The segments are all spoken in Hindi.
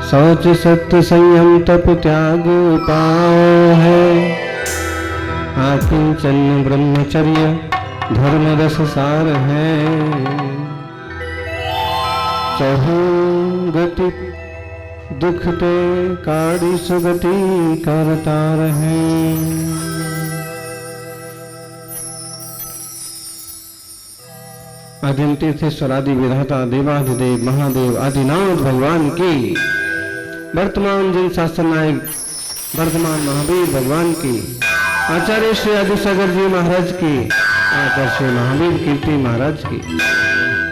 शौच सत्य संयम तप त्याग उपाय है। आकिंचन ब्रह्मचर्य धर्म रस सार है। चहु गति दुख ते काड़ी सुगति करता रहे। आदिम तीर्थेश्वरादि विधाता देवाधिदेव महादेव आदिनाथ भगवान की, वर्तमान जिन शास्त्र नायक वर्तमान महावीर भगवान की, आचार्य श्री आदिसागर जी महाराज की, आचार्य श्री महावीर कीर्ति महाराज की।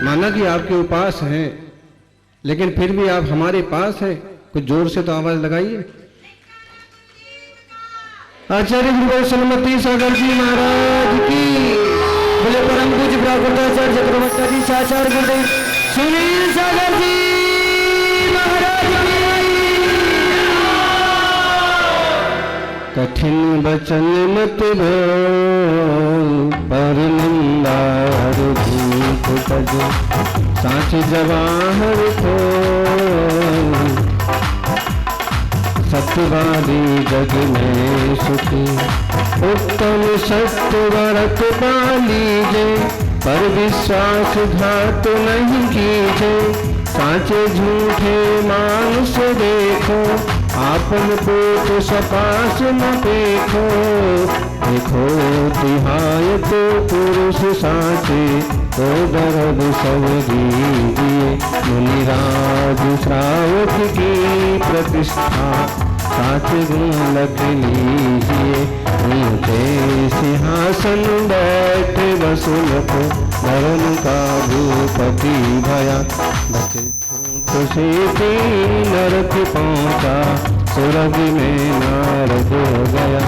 माना कि आपके उपास हैं, लेकिन फिर भी आप हमारे पास हैं। कुछ जोर से तो आवाज लगाइए। आचार्य गुरु सलमती सागर जी महाराज की, बोले परम पूज्य प्राकृताचार्य चक्रवर्ती जी साचार गुरुदेव सुनील सागर जी महाराज की। कठिन बचन मत बोल पर निंदार धूप तज, साच जवाहर को सत्यवादी जग में सुखी। उत्तम सत्य व्रत पालीजे, पर विश्वास घात नहीं कीजे। साचे झूठे मानुष देखो, आपन पेट सपास न देखो। देखो तिहाय तो पुरुष साचे, तो दर्द सब दीजिए। मुनिराज श्रावक की प्रतिष्ठा, साच गुण लख लीजिए। ऊंचे सिंहासन बैठे वसुलभ, धर्म का भूपति भया। बचे छूट से नरक पहुंचा, स्वर्ग में नारद गया।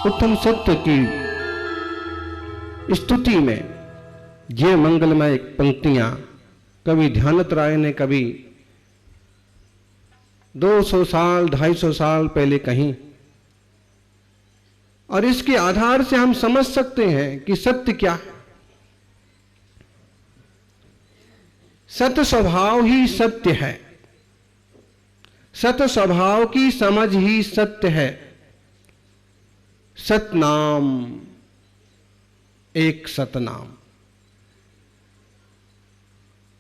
उत्तम सत्य की स्तुति में ये मंगलमय पंक्तियां कवि ध्यानत राय ने कभी 200 साल 250 साल पहले कहीं, और इसके आधार से हम समझ सकते हैं कि सत्य क्या है। सत्य स्वभाव ही सत्य है। सत्य स्वभाव की समझ ही सत्य है। सतनाम एक सतनाम,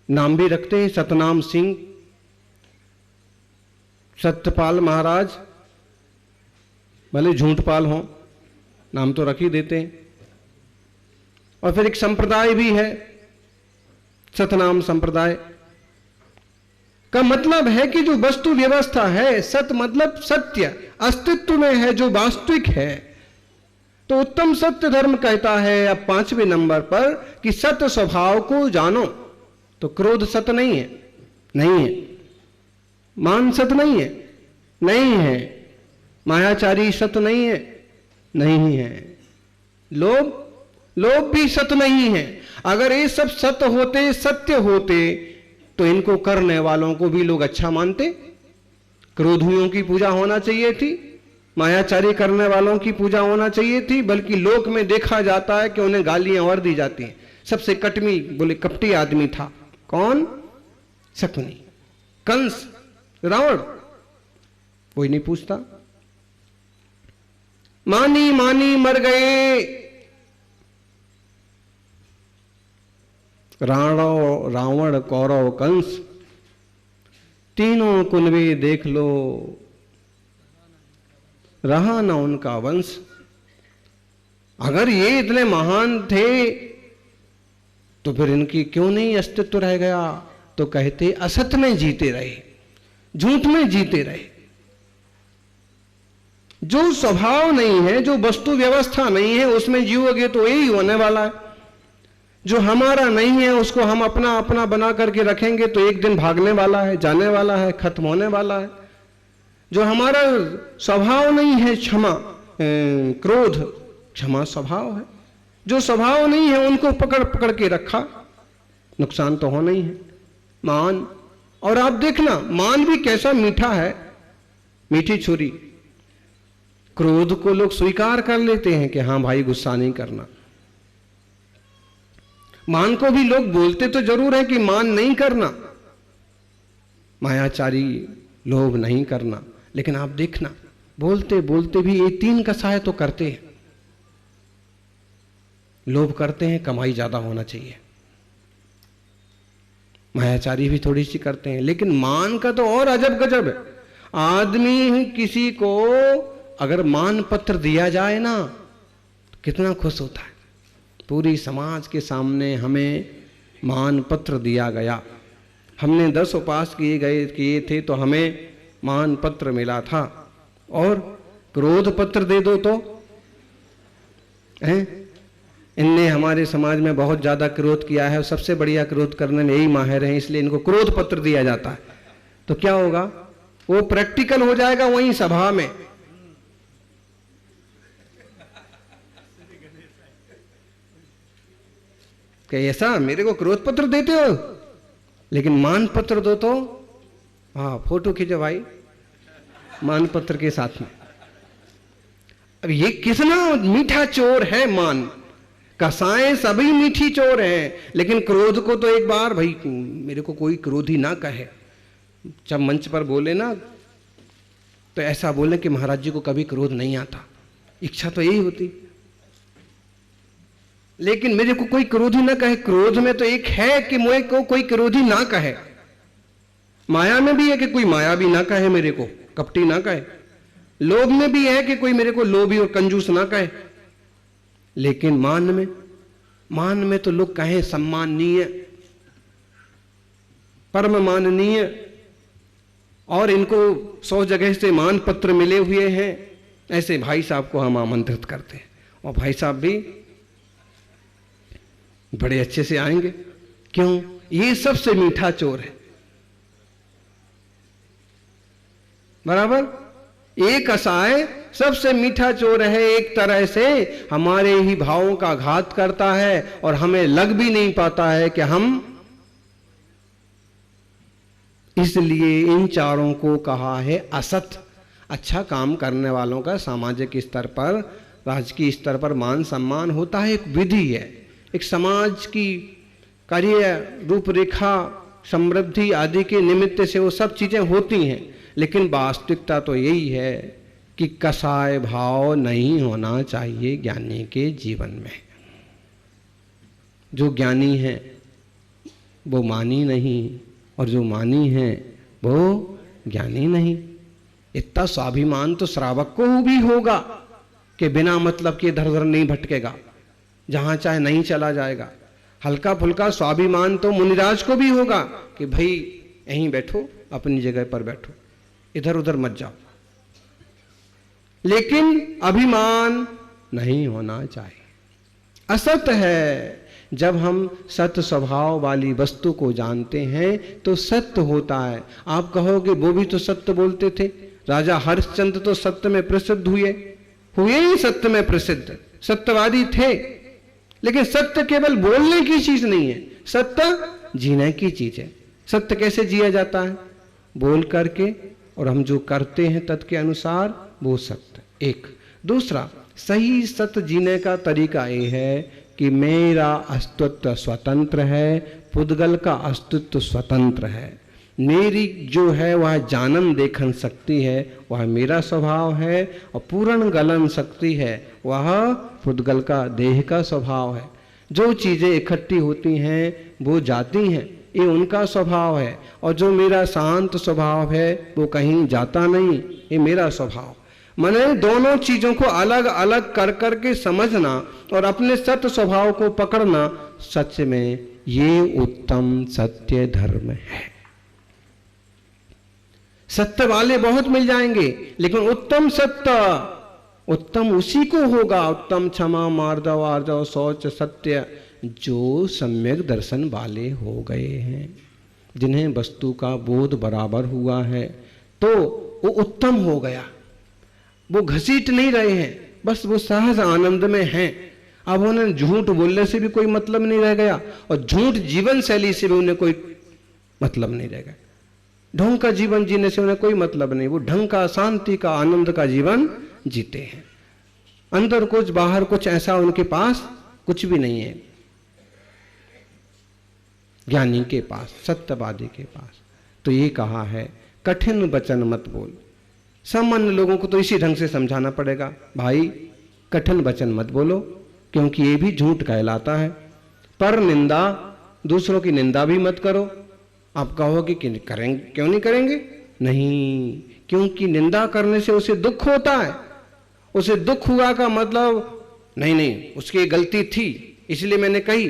नाम भी रखते हैं सतनाम सिंह, सत्यपाल महाराज, भले झूठपाल हो, नाम तो रख ही देते हैं। और फिर एक संप्रदाय भी है सतनाम संप्रदाय का। मतलब है कि जो वस्तु व्यवस्था है, सत मतलब सत्य अस्तित्व में है, जो वास्तविक है। तो उत्तम सत्य धर्म कहता है अब 5वें नंबर पर कि सत्य स्वभाव को जानो। तो क्रोध सत्य नहीं है, नहीं है। मान सत्य नहीं है, नहीं है। मायाचारी सत्य नहीं है, नहीं है। लोभ भी सत्य नहीं है। अगर ये सब सत्य होते, सत्य होते, तो इनको करने वालों को भी लोग अच्छा मानते। क्रोधियों की पूजा होना चाहिए थी, मायाचारी करने वालों की पूजा होना चाहिए थी, बल्कि लोक में देखा जाता है कि उन्हें गालियां और दी जाती हैं। सबसे कटमी बोले कपटी आदमी था कौन? शकुनी, कंस, रावण, कोई नहीं पूछता। मानी मानी मर गए। रावण, कौरव, कंस, तीनों कुनबे देख लो, रहा ना उनका वंश। अगर ये इतने महान थे तो फिर इनकी क्यों नहीं अस्तित्व रह गया? तो कहते असत में जीते रहे, झूठ में जीते रहे। जो स्वभाव नहीं है, जो वस्तु व्यवस्था नहीं है, उसमें जीवोगे तो यही होने वाला है। जो हमारा नहीं है उसको हम अपना अपना बना करके रखेंगे तो एक दिन भागने वाला है, जाने वाला है, खत्म होने वाला है। जो हमारा स्वभाव नहीं है, क्षमा क्रोध, क्षमा स्वभाव है। जो स्वभाव नहीं है उनको पकड़ पकड़ के रखा, नुकसान तो होना ही है। मान, और आप देखना मान भी कैसा मीठा है, मीठी छुरी। क्रोध को लोग स्वीकार कर लेते हैं कि हाँ भाई गुस्सा नहीं करना। मान को भी लोग बोलते तो जरूर है कि मान नहीं करना, मायाचारी, लोभ नहीं करना। लेकिन आप देखना, बोलते बोलते भी ये 3 कसाय तो करते हैं। लोभ करते हैं, कमाई ज्यादा होना चाहिए। मायाचारी भी थोड़ी सी करते हैं। लेकिन मान का तो और अजब गजब है। आदमी किसी को अगर मान पत्र दिया जाए ना, तो कितना खुश होता है। पूरी समाज के सामने हमें मान पत्र दिया गया, हमने 10 उपास किए थे तो हमें मान पत्र मिला था। और क्रोध पत्र दे दो तो हैं? इनने हमारे समाज में बहुत ज्यादा क्रोध किया है और सबसे बढ़िया क्रोध करने में यही माहिर है, इसलिए इनको क्रोध पत्र दिया जाता है। तो क्या होगा, वो प्रैक्टिकल हो जाएगा वहीं सभा में। क्या ऐसा मेरे को क्रोध पत्र देते हो, लेकिन मान पत्र दो तो हाँ फोटो खींचो भाई मान पत्र के साथ में। अब ये कितना मीठा चोर है मान। कसाएं सभी मीठी चोर हैं, लेकिन क्रोध को तो एक बार भाई मेरे को कोई क्रोधी ना कहे। जब मंच पर बोले ना तो ऐसा बोले कि महाराज जी को कभी क्रोध नहीं आता। इच्छा तो यही होती, लेकिन मेरे को कोई क्रोधी ना कहे। क्रोध में तो एक है कि मुझे को कोई क्रोधी ना कहे। माया में भी है कि कोई माया भी ना कहे, मेरे को कपटी ना कहे। लोभ में भी है कि कोई मेरे को लोभी और कंजूस ना कहे। लेकिन मान में तो लोग कहें सम्माननीय, परम माननीय, और इनको 100 जगह से मान पत्र मिले हुए हैं। ऐसे भाई साहब को हम आमंत्रित करते हैं और भाई साहब भी बड़े अच्छे से आएंगे। क्यों? ये सबसे मीठा चोर है। बराबर, एक कसाय सबसे मीठा चोर है। एक तरह से हमारे ही भावों का घात करता है और हमें लग भी नहीं पाता है कि हम, इसलिए इन चारों को कहा है असत। अच्छा काम करने वालों का सामाजिक स्तर पर, राजकीय स्तर पर मान सम्मान होता है, एक विधि है, एक समाज की कार्य रूपरेखा समृद्धि आदि के निमित्त से वो सब चीजें होती हैं। लेकिन वास्तविकता तो यही है कि कसाय भाव नहीं होना चाहिए ज्ञानी के जीवन में। जो ज्ञानी है वो मानी नहीं, और जो मानी है वो ज्ञानी नहीं। इतना स्वाभिमान तो श्रावक को भी होगा कि बिना मतलब के इधर उधर नहीं भटकेगा, जहां चाहे नहीं चला जाएगा। हल्का फुल्का स्वाभिमान तो मुनिराज को भी होगा कि भाई यहीं बैठो, अपनी जगह पर बैठो, इधर उधर मत जाओ। लेकिन अभिमान नहीं होना चाहिए। असत है। जब हम सत्य स्वभाव वाली वस्तु को जानते हैं तो सत्य होता है। आप कहोगे वो भी तो सत्य बोलते थे, राजा हरिश्चंद्र तो सत्य में प्रसिद्ध हुए ही सत्य में प्रसिद्ध, सत्यवादी थे। लेकिन सत्य केवल बोलने की चीज नहीं है, सत्य जीने की चीज है। सत्य कैसे जिया जाता है? बोल करके, और हम जो करते हैं तत्के अनुसार, वो सत्य एक। दूसरा, सही सत्य जीने का तरीका ये है कि मेरा अस्तित्व स्वतंत्र है, पुद्गल का अस्तित्व स्वतंत्र है। मेरी जो है वह जानन देखन शक्ति है, वह मेरा स्वभाव है, और पूर्ण गलन शक्ति है वह पुद्गल का देह का स्वभाव है। जो चीजें इकट्ठी होती हैं वो जाती हैं, ये उनका स्वभाव है। और जो मेरा शांत स्वभाव है वो कहीं जाता नहीं, ये मेरा स्वभाव। मैंने दोनों चीजों को अलग अलग कर करके समझना और अपने सत्य स्वभाव को पकड़ना, सच में ये उत्तम सत्य धर्म है। सत्य वाले बहुत मिल जाएंगे, लेकिन उत्तम सत्य, उत्तम उसी को होगा। उत्तम क्षमा मार्दव आर्जव शौच सत्य, जो सम्यक दर्शन वाले हो गए हैं, जिन्हें वस्तु का बोध बराबर हुआ है, तो वो उत्तम हो गया। वो घसीट नहीं रहे हैं, बस वो सहज आनंद में हैं। अब उन्हें झूठ बोलने से भी कोई मतलब नहीं रह गया, और झूठ जीवन शैली से भी उन्हें कोई मतलब नहीं रह गया। ढंग का जीवन जीने से उन्हें कोई मतलब नहीं। वो ढंग का, शांति का, आनंद का जीवन जीते हैं। अंदर कुछ बाहर कुछ ऐसा उनके पास कुछ भी नहीं है, ज्ञानी के पास, सत्यवादी के पास। तो ये कहा है कठिन वचन मत बोल। सामान्य लोगों को तो इसी ढंग से समझाना पड़ेगा, भाई कठिन वचन मत बोलो, क्योंकि ये भी झूठ कहलाता है। पर निंदा, दूसरों की निंदा भी मत करो। आप कहोगे कि करेंगे, क्यों नहीं करेंगे? नहीं, क्योंकि निंदा करने से उसे दुख होता है। उसे दुख हुआ का मतलब नहीं उसकी गलती थी इसलिए मैंने कही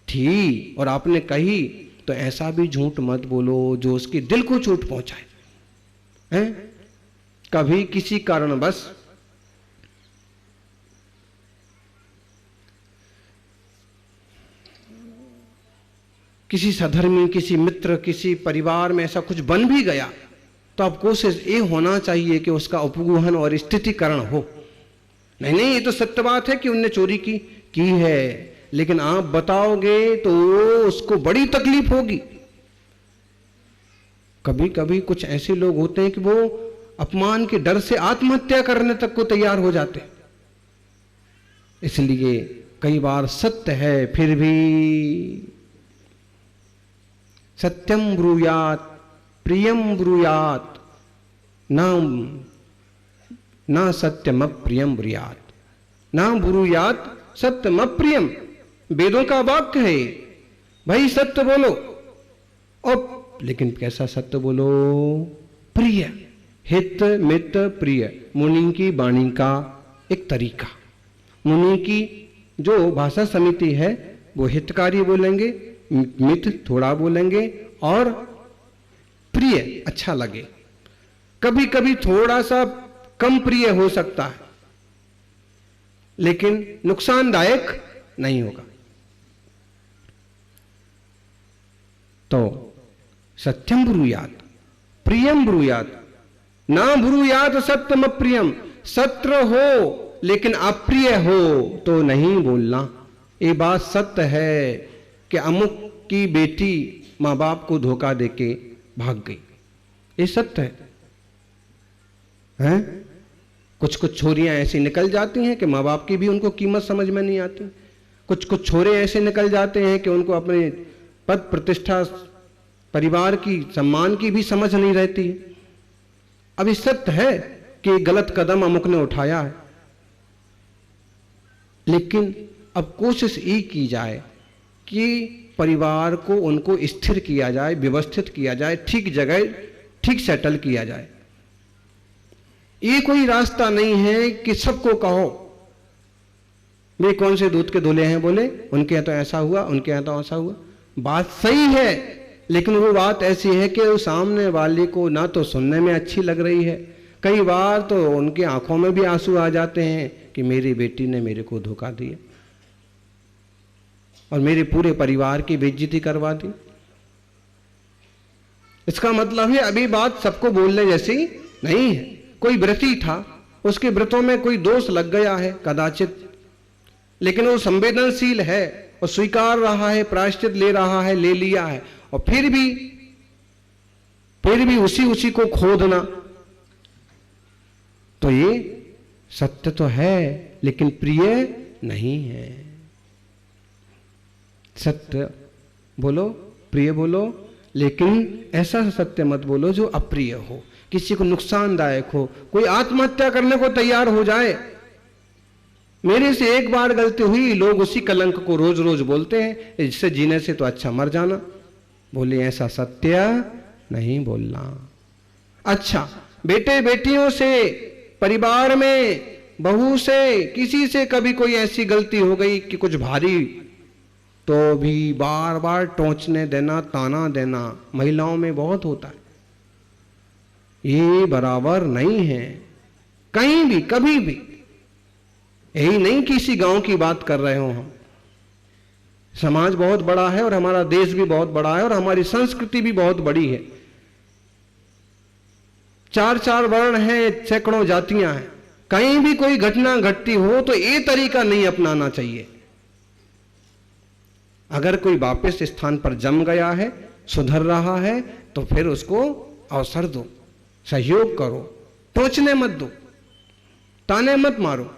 थी और आपने कही, तो ऐसा भी झूठ मत बोलो जो उसके दिल को चोट पहुंचाए। हैं? कभी किसी कारणवश किसी सधर्मी, किसी मित्र, किसी परिवार में ऐसा कुछ बन भी गया तो अब कोशिश ये होना चाहिए कि उसका उपगूहन और स्थितिकरण हो। नहीं ये तो सत्य बात है कि उनने चोरी की है, लेकिन आप बताओगे तो उसको बड़ी तकलीफ होगी। कभी कभी कुछ ऐसे लोग होते हैं कि वो अपमान के डर से आत्महत्या करने तक को तैयार हो जाते हैं। इसलिए कई बार सत्य है फिर भी सत्यम ब्रूयात प्रियम ब्रूयात ना सत्यम प्रियम ब्रूयात, ना ब्रूयात सत्यम प्रियम। वेदों का वाक्य है भाई, सत्य बोलो और लेकिन कैसा सत्य बोलो? प्रिय, हित मित प्रिय, मुनि की वाणी का एक तरीका। मुनि की जो भाषा समिति है वो हितकारी बोलेंगे, मित थोड़ा बोलेंगे और प्रिय अच्छा लगे। कभी कभी थोड़ा सा कम प्रिय हो सकता है लेकिन नुकसानदायक नहीं होगा। तो सत्यम ब्रूयात प्रियम ब्रूयात, ना ब्रूयात सत्यम अप्रियम। सत्य हो लेकिन अप्रिय हो तो नहीं बोलना। ये बात सत्य है कि अमुक की बेटी मां बाप को धोखा देके भाग गई, ये सत्य है? कुछ कुछ छोरियां ऐसी निकल जाती हैं कि माँ बाप की भी उनको कीमत समझ में नहीं आती। कुछ कुछ छोरे ऐसे निकल जाते हैं कि उनको अपने पद प्रतिष्ठा, परिवार की, सम्मान की भी समझ नहीं रहती। अब इस सत्य है कि गलत कदम अमुक ने उठाया है, लेकिन अब कोशिश ये की जाए कि परिवार को, उनको स्थिर किया जाए, व्यवस्थित किया जाए, ठीक जगह ठीक सेटल किया जाए। ये कोई रास्ता नहीं है कि सबको कहो वे कौन से दूध के धुले हैं, बोले उनके यहाँ तो ऐसा हुआ, उनके यहाँ तो ऐसा हुआ। बात सही है, लेकिन वो बात ऐसी है कि वो सामने वाले को ना तो सुनने में अच्छी लग रही है, कई बार तो उनकी आंखों में भी आंसू आ जाते हैं कि मेरी बेटी ने मेरे को धोखा दिया और मेरे पूरे परिवार की बेइज्जती करवा दी। इसका मतलब है अभी बात सबको बोलने जैसी नहीं है। कोई व्रती था, उसके व्रतों में कोई दोष लग गया है कदाचित, लेकिन वो संवेदनशील है और स्वीकार रहा है, प्रायश्चित ले रहा है, ले लिया है, और फिर भी उसी को खोदना, तो ये सत्य तो है लेकिन प्रिय नहीं है। सत्य बोलो, प्रिय बोलो, लेकिन ऐसा सत्य मत बोलो जो अप्रिय हो, किसी को नुकसानदायक हो। कोई आत्महत्या करने को तैयार हो जाए, मेरे से एक बार गलती हुई, लोग उसी कलंक को रोज रोज बोलते हैं, इससे जीने से तो अच्छा मर जाना। बोले ऐसा सत्य नहीं बोलना। अच्छा, बेटे बेटियों से, परिवार में बहू से, किसी से कभी कोई ऐसी गलती हो गई कि कुछ भारी, तो भी बार बार टोंचने देना, ताना देना महिलाओं में बहुत होता है। ये बराबर नहीं है कहीं भी, कभी भी। यही नहीं कि इसी गांव की बात कर रहे हो हम। समाज बहुत बड़ा है और हमारा देश भी बहुत बड़ा है और हमारी संस्कृति भी बहुत बड़ी है। 4-4 वर्ण हैं, सैकड़ों जातियां हैं। कहीं भी कोई घटना घटती हो तो ये तरीका नहीं अपनाना चाहिए। अगर कोई वापस स्थान पर जम गया है, सुधर रहा है, तो फिर उसको अवसर दो, सहयोग करो, टोचने मत दो, ताने मत मारो।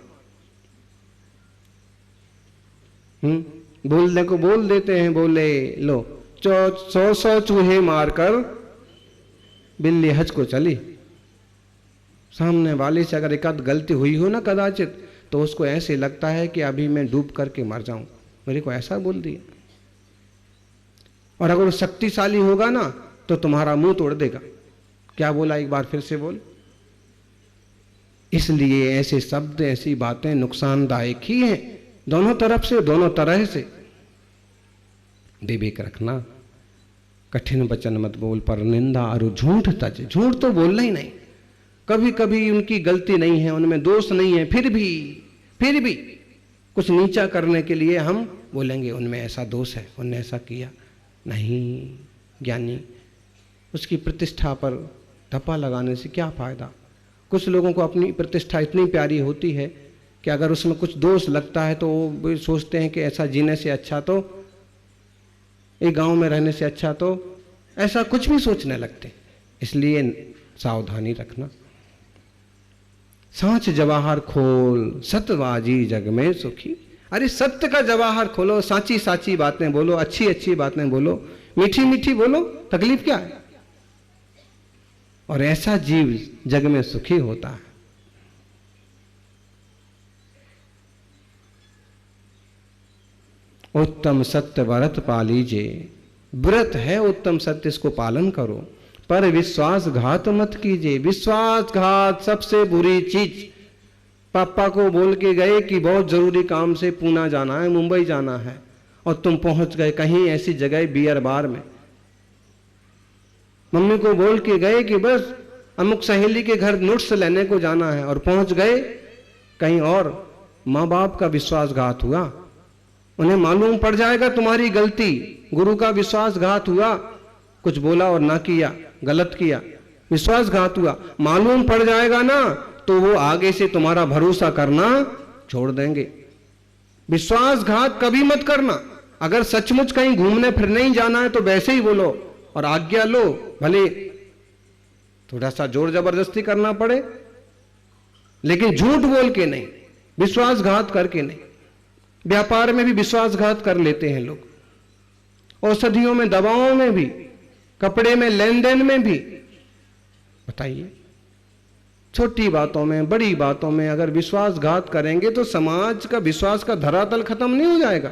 बोलने को बोल देते हैं, बोले लो 100 चूहे मारकर बिल्ली हज को चली, सामने वाले से अगर एक आध गलती हुई हो ना कदाचित, तो उसको ऐसे लगता है कि अभी मैं डूब करके मर जाऊं, मेरे को ऐसा बोल दिया। और अगर वो शक्तिशाली होगा ना तो तुम्हारा मुंह तोड़ देगा। क्या बोला, एक बार फिर से बोल। इसलिए ऐसे शब्द, ऐसी बातें नुकसानदायक ही हैं, दोनों तरफ से, दोनों तरह से। विवेक रखना, कठिन वचन मत बोल, पर निंदा और झूठ तज। झूठ तो बोलना ही नहीं। कभी कभी उनकी गलती नहीं है, उनमें दोष नहीं है, फिर भी कुछ नीचा करने के लिए हम बोलेंगे उनमें ऐसा दोष है, उनने ऐसा किया। नहीं ज्ञानी, उसकी प्रतिष्ठा पर धप्पा लगाने से क्या फायदा। कुछ लोगों को अपनी प्रतिष्ठा इतनी प्यारी होती है कि अगर उसमें कुछ दोष लगता है तो वो सोचते हैं कि ऐसा जीने से अच्छा तो, एक गांव में रहने से अच्छा तो, ऐसा कुछ भी सोचने लगते। इसलिए सावधानी रखना। सांच जवाहर खोल, सत्यबाजी जग में सुखी। अरे सत्य का जवाहर खोलो, साची साची बातें बोलो, अच्छी अच्छी बातें बोलो, मीठी मीठी बोलो, तकलीफ क्या है। और ऐसा जीव जग में सुखी होता है। उत्तम सत्य व्रत पालीजे। व्रत है उत्तम सत्य, इसको पालन करो, पर विश्वासघात मत कीजिए। विश्वासघात सबसे बुरी चीज। पापा को बोल के गए कि बहुत जरूरी काम से पूना जाना है, मुंबई जाना है, और तुम पहुंच गए कहीं ऐसी जगह बियर बार में। मम्मी को बोल के गए कि बस अमुक सहेली के घर नोट्स लेने को जाना है, और पहुंच गए कहीं और। माँ बाप का विश्वासघात हुआ, उन्हें मालूम पड़ जाएगा तुम्हारी गलती। गुरु का विश्वासघात हुआ, कुछ बोला और ना किया, गलत किया, विश्वासघात हुआ। मालूम पड़ जाएगा ना तो वो आगे से तुम्हारा भरोसा करना छोड़ देंगे। विश्वासघात कभी मत करना। अगर सचमुच कहीं घूमने फिरने ही जाना है तो वैसे ही बोलो और आज्ञा लो, भले थोड़ा सा जोर जबरदस्ती करना पड़े, लेकिन झूठ बोल के नहीं, विश्वासघात करके नहीं। व्यापार में भी विश्वासघात कर लेते हैं लोग, औषधियों में, दवाओं में भी, कपड़े में, लेन देन में भी। बताइए, छोटी बातों में, बड़ी बातों में अगर विश्वासघात करेंगे तो समाज का विश्वास का धरातल खत्म नहीं हो जाएगा।